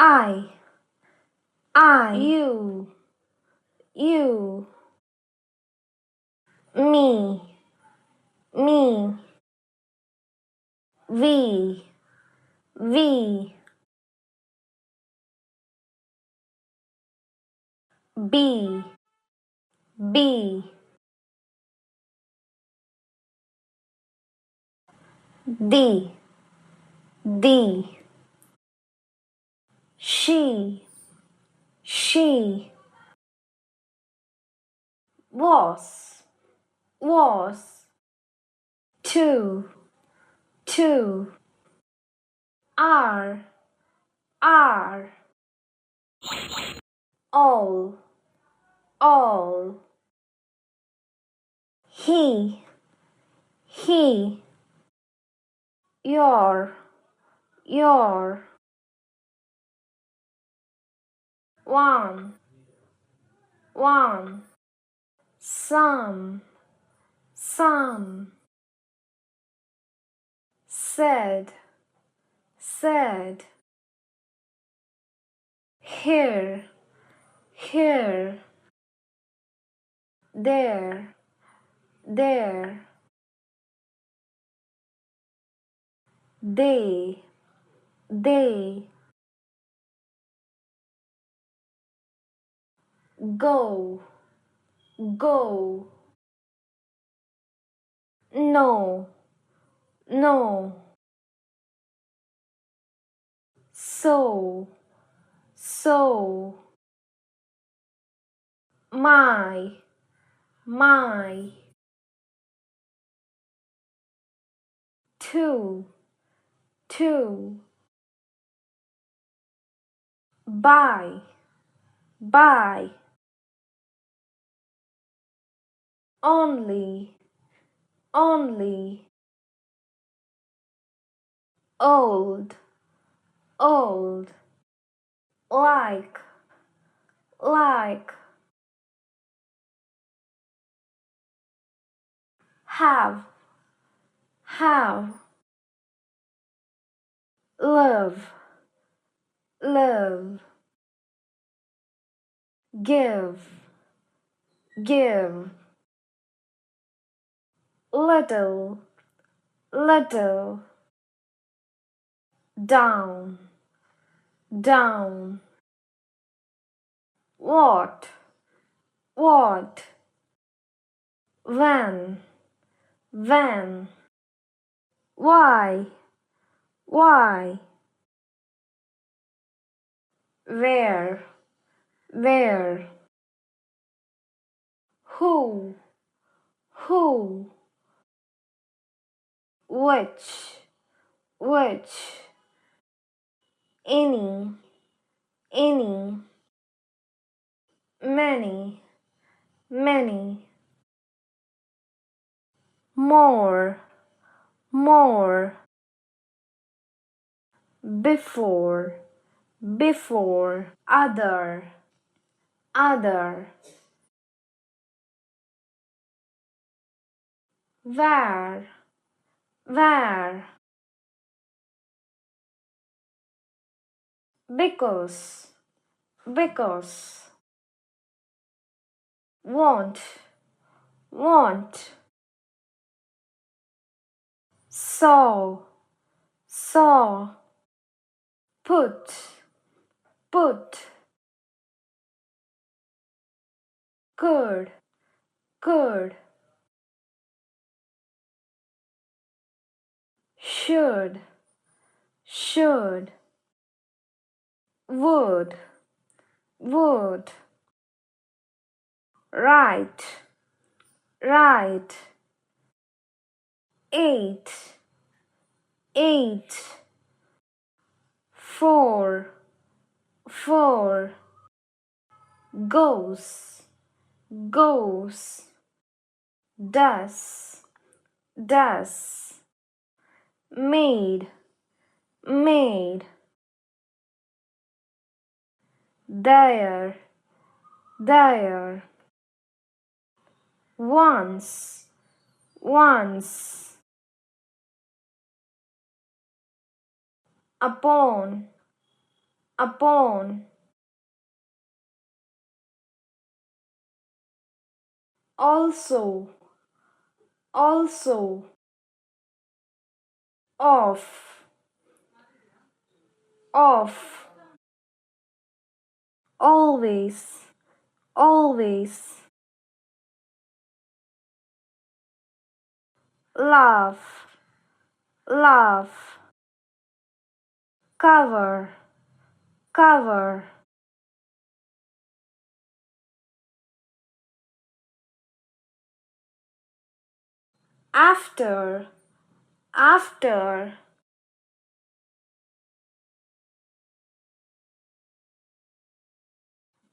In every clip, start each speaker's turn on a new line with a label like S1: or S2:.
S1: I, you, me, we, be, thee, she, was, two, are, all, he, your, one, some, said, here, there, they, go, no, so, my, two, by, only, old, like, have, love, give, little, down, what, when, why, where, who, which, any, many, more, before, other, where, because, want, saw, put, could, should, would, right, eight, four, goes, does, made, there, once, upon, upon, also, also, off, off, always, always, laugh, laugh, cover, cover, after, after,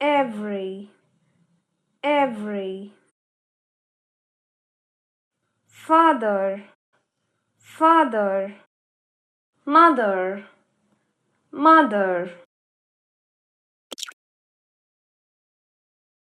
S1: every, every, father, father, mother, mother,